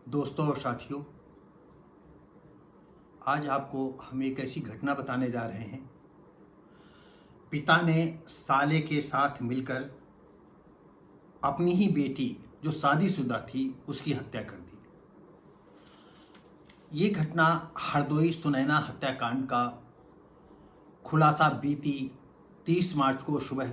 दोस्तों और साथियों, आज आपको हम एक ऐसी घटना बताने जा रहे हैं। पिता ने साले के साथ मिलकर अपनी ही बेटी जो शादीशुदा थी उसकी हत्या कर दी। ये घटना हरदोई सुनैना हत्याकांड का खुलासा बीती 30 मार्च को सुबह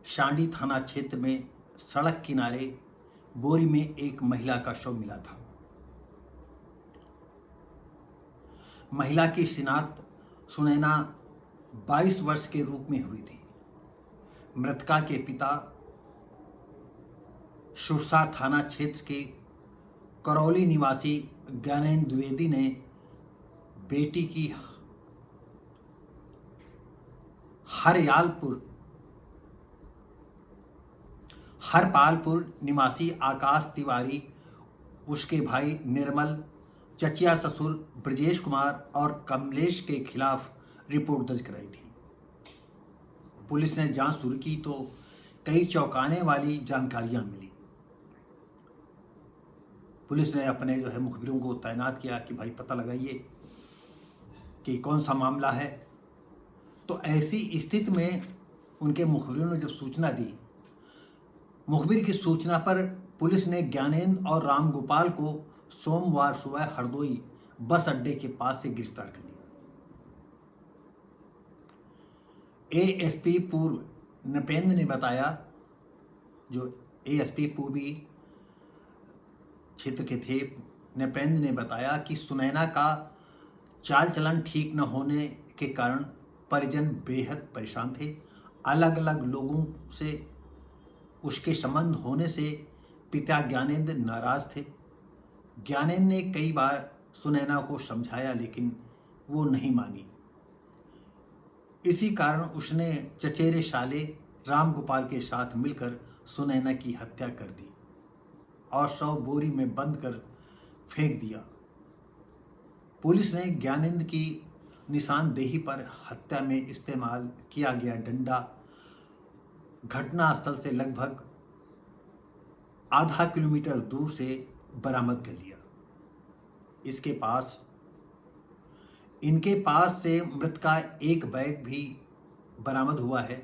शांडी थाना क्षेत्र में सड़क किनारे बोरी में एक महिला का शव मिला था। महिला की शिनाख्त सुनैना 22 वर्ष के रूप में हुई थी। मृतका के पिता सुरसा थाना क्षेत्र के करौली निवासी ज्ञानेंद्र द्विवेदी ने बेटी की हरपालपुर निवासी आकाश तिवारी, उसके भाई निर्मल, चचिया ससुर ब्रजेश कुमार और कमलेश के खिलाफ रिपोर्ट दर्ज कराई थी। पुलिस ने जांच शुरू की तो कई चौंकाने वाली जानकारियां मिली। पुलिस ने अपने मुखबिरों को तैनात किया कि भाई पता लगाइए कि कौन सा मामला है। तो ऐसी स्थिति में उनके मुखबिरों ने जब सूचना दी, मुखबिर की सूचना पर पुलिस ने ज्ञानेंद्र और रामगोपाल को सोमवार सुबह हरदोई बस अड्डे के पास से गिरफ्तार कर लिया। एएसपी पूर्व नृपेंद्र ने बताया, जो एएसपी पूर्वी क्षेत्र के थे, नृपेंद्र ने बताया कि सुनैना का चाल चलन ठीक न होने के कारण परिजन बेहद परेशान थे। अलग अलग लोगों से उसके संबंध होने से पिता ज्ञानेंद्र नाराज थे। ज्ञानेंद्र ने कई बार सुनैना को समझाया लेकिन वो नहीं मानी। इसी कारण उसने चचेरे साले रामगोपाल के साथ मिलकर सुनैना की हत्या कर दी और शव बोरी में बंद कर फेंक दिया। पुलिस ने ज्ञानेंद्र की निशानदेही पर हत्या में इस्तेमाल किया गया डंडा घटनास्थल से लगभग आधा किलोमीटर दूर से बरामद कर लिया। इनके पास से मृत का एक बैग भी बरामद हुआ है।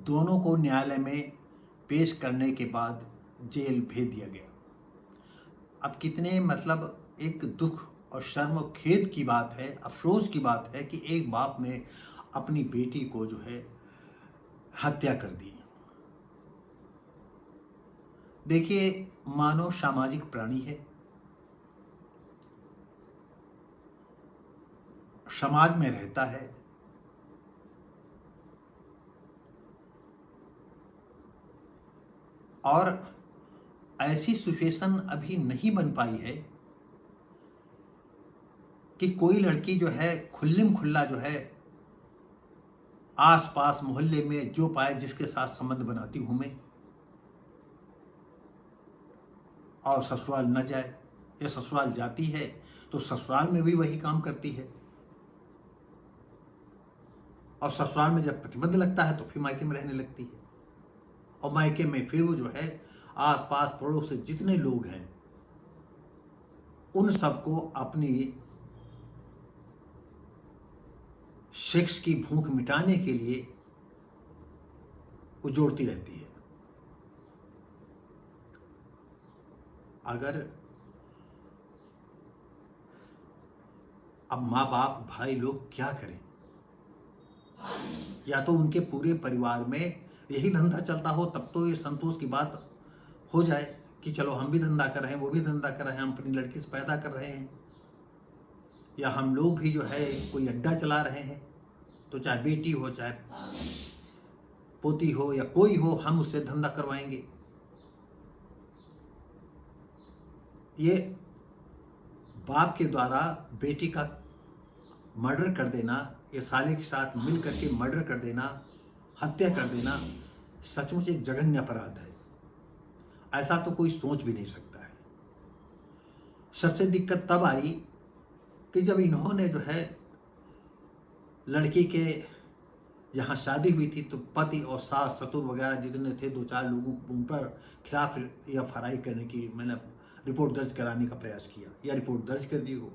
दोनों को न्यायालय में पेश करने के बाद जेल भेज दिया गया। अब कितने एक दुख और शर्म और खेद की बात है, अफसोस की बात है कि एक बाप ने अपनी बेटी को हत्या कर दी। देखिए, मानव सामाजिक प्राणी है। समाज में रहता है। और ऐसी सिचुएशन अभी नहीं बन पाई है कि कोई लड़की खुल्लम खुल्ला आस पास मोहल्ले में जो पाए जिसके साथ संबंध बनाती हूं मैं, और ससुराल न जाए, या ससुराल जाती है तो ससुराल में भी वही काम करती है, और ससुराल में जब प्रतिबंध लगता है तो फिर मायके में रहने लगती है, और मायके में फिर वो आस पास पड़ोस से जितने लोग हैं उन सबको अपनी सेक्स की भूख मिटाने के लिए वो जोड़ती रहती है। अगर अब माँ बाप भाई लोग क्या करें? या तो उनके पूरे परिवार में यही धंधा चलता हो, तब तो ये संतोष की बात हो जाए कि चलो हम भी धंधा कर रहे हैं, वो भी धंधा कर रहे हैं, हम अपनी लड़की से पैदा कर रहे हैं, या हम लोग भी कोई अड्डा चला रहे हैं, तो चाहे बेटी हो चाहे पोती हो या कोई हो, हम उससे धंधा करवाएंगे। ये बाप के द्वारा बेटी का मर्डर कर देना, ये साले के साथ मिल करके मर्डर कर देना, हत्या कर देना, सचमुच एक जघन्य अपराध है। ऐसा तो कोई सोच भी नहीं सकता है। सबसे दिक्कत तब आई कि जब इन्होंने लड़की के जहाँ शादी हुई थी तो पति और सास ससुर वगैरह जितने थे, 2-4 लोगों को उन पर खिलाफ एफआईआर करने की रिपोर्ट दर्ज कराने का प्रयास किया या रिपोर्ट दर्ज कर दी हो।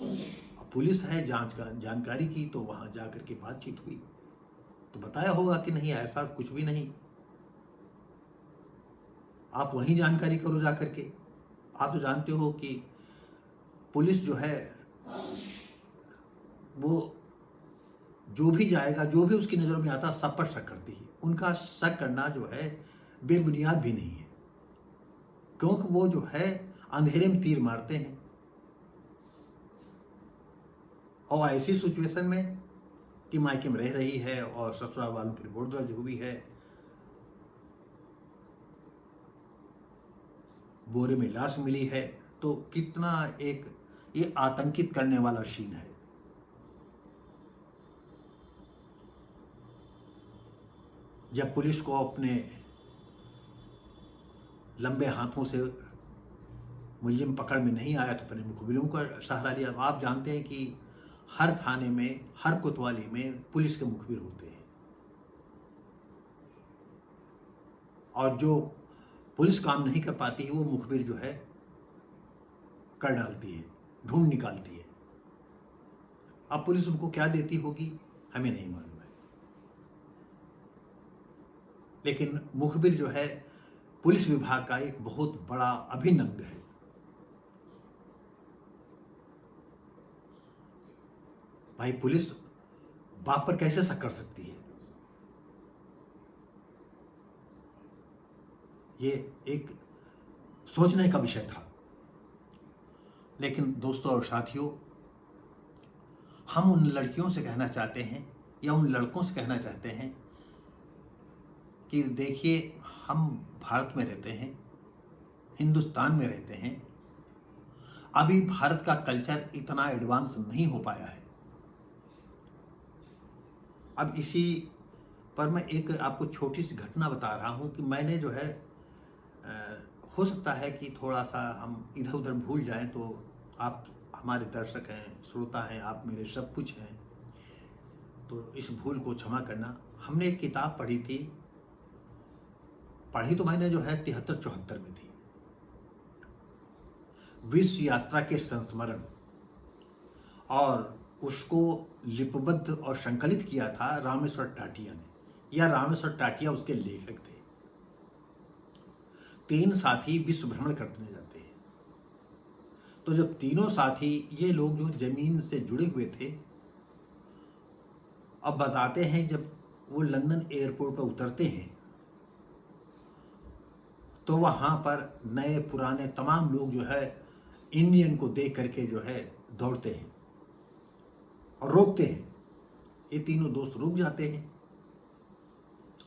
अब पुलिस है, जांच का जानकारी की तो वहाँ जा कर के बातचीत हुई तो बताया होगा कि नहीं ऐसा कुछ भी नहीं, आप वहीं जानकारी करो जा कर के। आप तो जानते हो कि पुलिस जो है वो जो भी जाएगा, जो भी उसकी नज़र में आता सब पर शक करती है। उनका शक करना जो है बेबुनियाद भी नहीं है, क्योंकि वो जो है अंधेरे में तीर मारते हैं। और ऐसी सिचुएशन में कि मायके में रह रही है और ससुराल वालों की रिपोर्ट दर्ज हुई है, बोरे में लाश मिली है, तो कितना एक ये आतंकित करने वाला सीन है। जब पुलिस को अपने लंबे हाथों से मुलजिम पकड़ में नहीं आया तो अपने मुखबिरों का सहारा लिया। तो आप जानते हैं कि हर थाने में, हर कोतवाली में पुलिस के मुखबिर होते हैं, और जो पुलिस काम नहीं कर पाती है वो मुखबिर जो है कर डालती है, ढूंढ निकालती है। अब पुलिस उनको क्या देती होगी हमें नहीं मालूम है, लेकिन मुखबिर जो है पुलिस विभाग का एक बहुत बड़ा अभिन्न अंग है। भाई पुलिस बाप पर कैसे शक कर सकती है? ये एक सोचने का विषय था। लेकिन दोस्तों और साथियों, हम उन लड़कियों से कहना चाहते हैं या उन लड़कों से कहना चाहते हैं कि देखिए, हम भारत में रहते हैं, हिंदुस्तान में रहते हैं, अभी भारत का कल्चर इतना एडवांस नहीं हो पाया है। अब इसी पर मैं एक आपको छोटी सी घटना बता रहा हूँ कि मैंने जो है हो सकता है कि थोड़ा सा हम इधर उधर भूल जाएं, तो आप हमारे दर्शक हैं, श्रोता हैं, आप मेरे सब कुछ हैं, तो इस भूल को क्षमा करना। हमने एक किताब पढ़ी थी, पढ़ी तो मैंने जो है 73-74 में थी, विश्व यात्रा के संस्मरण, और उसको लिपिबद्ध और संकलित किया था रामेश्वर टाटिया ने, या रामेश्वर टाटिया उसके लेखक थे। 3 साथी विश्व भ्रमण करने जाते हैं, तो जब तीनों साथी ये लोग जो जमीन से जुड़े हुए थे, अब बताते हैं जब वो लंदन एयरपोर्ट पर उतरते हैं तो वहाँ पर नए पुराने तमाम लोग जो है इंडियन को देख करके जो है दौड़ते हैं और रोकते हैं। ये तीनों दोस्त रुक जाते हैं,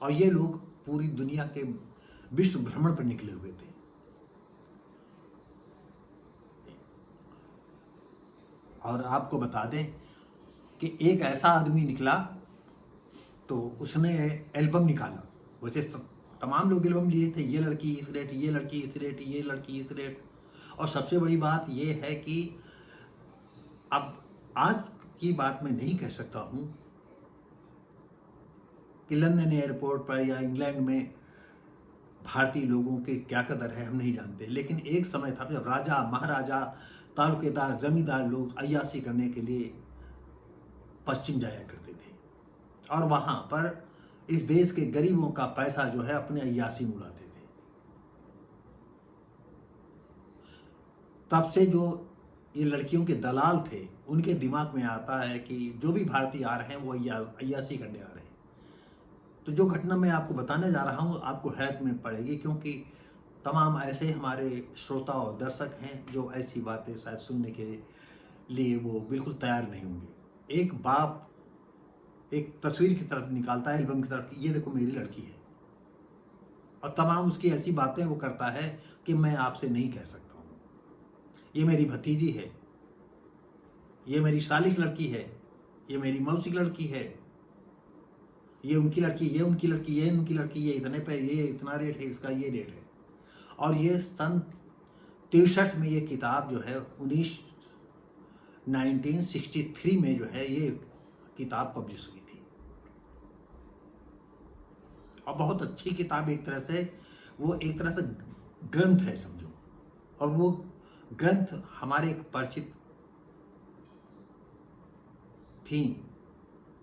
और ये लोग पूरी दुनिया के विश्व भ्रमण पर निकले हुए थे। और आपको बता दें कि एक ऐसा आदमी निकला तो उसने एल्बम निकाला। वैसे तमाम लोग एल्बम लिए थे, ये लड़की इस रेट, ये लड़की इस रेट, ये लड़की इस रेट। और सबसे बड़ी बात ये है कि अब आज की बात मैं नहीं कह सकता हूँ कि लंदन एयरपोर्ट पर या इंग्लैंड में भारतीय लोगों के क्या कदर है हम नहीं जानते, लेकिन एक समय था जब राजा, महाराजा, तालुकेदार, जमींदार लोग अय्याशी करने के लिए पश्चिम जाया करते थे, और वहाँ पर इस देश के गरीबों का पैसा जो है अपने अय्याशी में उड़ाते थे। तब से जो ये लड़कियों के दलाल थे, उनके दिमाग में आता है कि जो भी भारतीय आ रहे हैं वो अय्याशी करने आ रहे हैं। तो जो घटना मैं आपको बताने जा रहा हूँ आपको हैरत में पड़ेगी, क्योंकि तमाम ऐसे हमारे श्रोता और दर्शक हैं जो ऐसी बातें शायद सुनने के लिए वो बिल्कुल तैयार नहीं होंगे। एक बाप एक तस्वीर की तरफ निकालता है, एल्बम की तरफ, कि ये देखो मेरी लड़की है, और तमाम उसकी ऐसी बातें वो करता है कि मैं आपसे नहीं कह सकता हूँ, ये मेरी भतीजी है, ये मेरी साली की लड़की है, ये मेरी मौसी की लड़की है, ये उनकी लड़की, ये उनकी लड़की, ये उनकी लड़की, ये इतने पे, ये इतना रेट है, इसका ये रेट है। और ये सन 63 में ये किताब जो है 1963 में जो है ये किताब पब्लिश हुई थी, और बहुत अच्छी किताब, एक तरह से वो एक तरह से ग्रंथ है समझो, और वो ग्रंथ हमारे एक परिचित थी,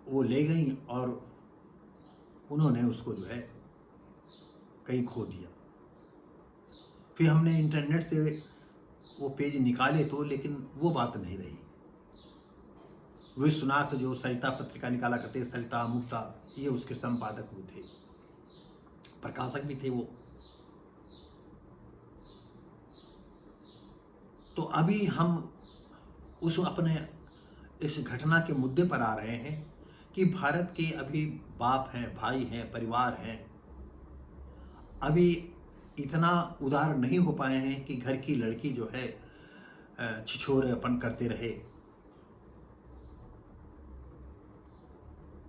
वो ले गई और उन्होंने उसको जो है कहीं खो दिया। फिर हमने इंटरनेट से वो पेज निकाले तो, लेकिन वो बात नहीं रही। विश्वनाथ जो सरिता पत्रिका निकाला करते, सरिता मुक्ता, ये उसके संपादक वो थे, प्रकाशक भी थे वो। तो अभी हम उस अपने इस घटना के मुद्दे पर आ रहे हैं कि भारत के अभी बाप हैं, भाई हैं, परिवार हैं, अभी इतना उदार नहीं हो पाए हैं कि घर की लड़की जो है छिछोरेपन करते रहे।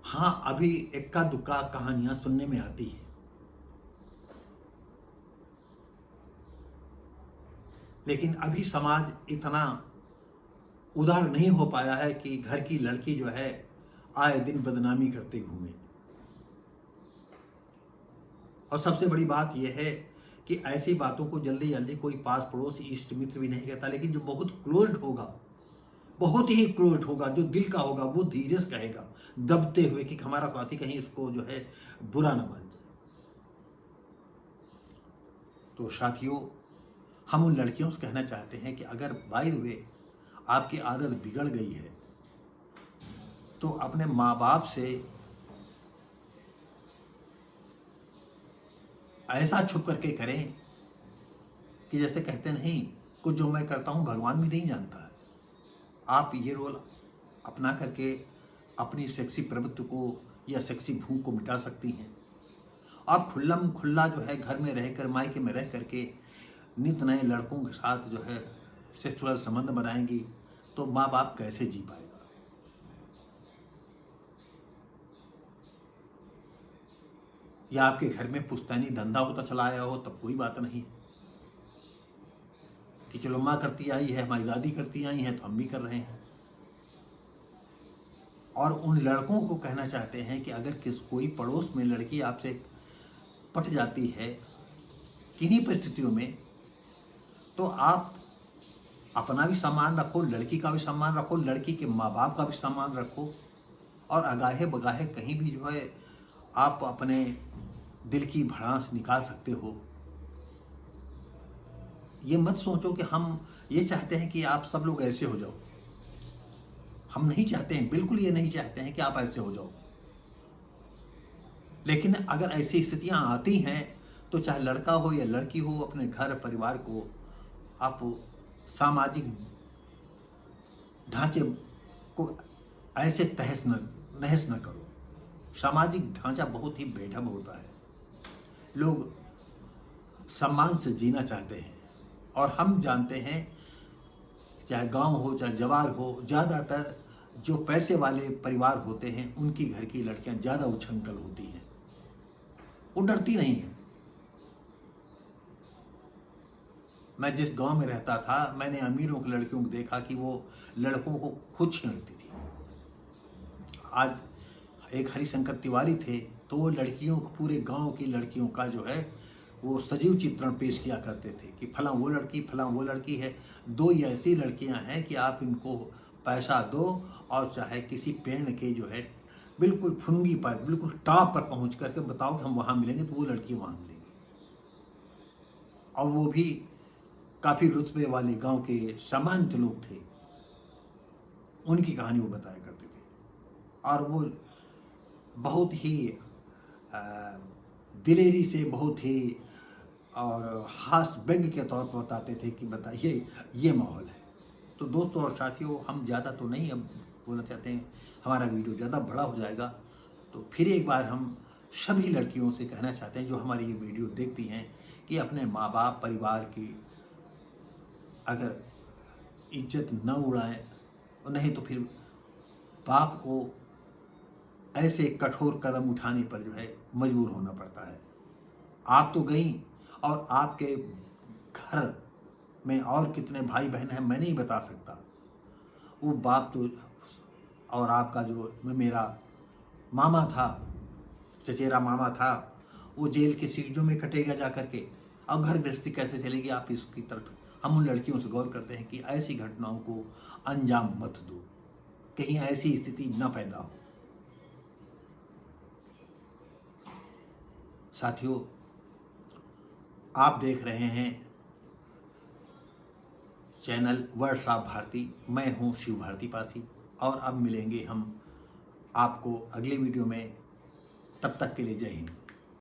हाँ, अभी इक्का दुक्का कहानियां सुनने में आती है, लेकिन अभी समाज इतना उदार नहीं हो पाया है कि घर की लड़की जो है आए दिन बदनामी करते घूमे। और सबसे बड़ी बात यह है कि ऐसी बातों को जल्दी जल्दी कोई पास पड़ोस इष्ट मित्र भी नहीं कहता, लेकिन जो बहुत क्लोज्ड होगा, बहुत ही क्लोज्ड होगा, जो दिल का होगा, वो धीरे से कहेगा, दबते हुए, कि हमारा साथी कहीं इसको जो है बुरा न मान जाए। तो साथियों, हम उन लड़कियों से कहना चाहते हैं कि अगर बाय द वे आपकी आदत बिगड़ गई है तो अपने माँ बाप से ऐसा छुप करके करें कि जैसे कहते नहीं, कुछ जो मैं करता हूँ भगवान भी नहीं जानता है। आप ये रोल अपना करके अपनी सेक्सी प्रवृत्ति को या सेक्सी भूख को मिटा सकती हैं। आप खुल्लम खुल्ला जो है घर में रहकर, मायके में रह करके नित नए लड़कों के साथ जो है सेक्सुअल संबंध बनाएंगी तो माँ बाप कैसे जी पाएगा। या आपके घर में पुश्तैनी धंधा होता चला आया हो तब कोई बात नहीं, कि चलो माँ करती आई है, हमारी दादी करती आई है तो हम भी कर रहे हैं। और उन लड़कों को कहना चाहते हैं कि अगर कोई पड़ोस में लड़की आपसे पट जाती है किन्हीं परिस्थितियों में, तो आप अपना भी सम्मान रखो, लड़की का भी सम्मान रखो, लड़की के माँ बाप का भी सम्मान रखो, और अगाहे बगाहे कहीं भी जो है आप अपने दिल की भड़ास निकाल सकते हो। ये मत सोचो कि हम ये चाहते हैं कि आप सब लोग ऐसे हो जाओ। हम नहीं चाहते हैं, बिल्कुल ये नहीं चाहते हैं कि आप ऐसे हो जाओ। लेकिन अगर ऐसी स्थितियां आती हैं तो चाहे लड़का हो या लड़की हो, अपने घर परिवार को आप सामाजिक ढांचे को ऐसे तहस नहस न करो। सामाजिक ढांचा बहुत ही बेढब होता है। लोग सम्मान से जीना चाहते हैं, और हम जानते हैं चाहे गांव हो चाहे जवार हो, ज़्यादातर जो पैसे वाले परिवार होते हैं उनकी घर की लड़कियां ज़्यादा उछंकल होती हैं, वो डरती नहीं हैं। मैं जिस गांव में रहता था, मैंने अमीरों की लड़कियों को देखा कि वो लड़कों को खुद छेड़ती थी। आज एक हरिशंकर तिवारी थे, तो वो लड़कियों को, पूरे गांव की लड़कियों का जो है वो सजीव चित्रण पेश किया करते थे कि फलां वो लड़की, फलां वो लड़की है, दो ही ऐसी लड़कियां हैं कि आप इनको पैसा दो और चाहे किसी पेड़ के जो है बिल्कुल फुनगी पर, बिल्कुल टॉप पर पहुंच करके बताओ कि हम वहाँ मिलेंगे, तो वो लड़की वहाँ मिलेंगी। और वो भी काफ़ी रुतबे वाले गांव के सामान्य लोग थे, उनकी कहानी वो बताया करते थे। और वो बहुत ही दिलेरी से, बहुत ही और हास्य व्यंग्य के तौर पर बताते थे कि बताइए ये माहौल है। तो दोस्तों और साथियों, हम ज़्यादा तो नहीं अब बोलना चाहते हैं, हमारा वीडियो ज़्यादा बड़ा हो जाएगा। तो फिर एक बार हम सभी लड़कियों से कहना चाहते हैं जो हमारी ये वीडियो देखती हैं कि अपने माँ बाप, परिवार की अगर इज्जत न उड़ाएं, और नहीं तो फिर बाप को ऐसे कठोर कदम उठाने पर जो है मजबूर होना पड़ता है। आप तो गई, और आपके घर में और कितने भाई बहन हैं मैं नहीं बता सकता। वो बाप तो, और आपका जो मेरा मामा था, चचेरा मामा था, वो जेल के सीजों में कटेगा जा करके, और घर गृहस्थी कैसे चलेगी, आप इसकी तरफ हम उन लड़कियों से गौर करते हैं कि ऐसी घटनाओं को अंजाम मत दो, कहीं ऐसी स्थिति न पैदा हो। साथियों, आप देख रहे हैं चैनल वर्ड्स ऑफ भारती। मैं हूं शिव भारती पासी, और अब मिलेंगे हम आपको अगले वीडियो में। तब तक के लिए जय हिंद।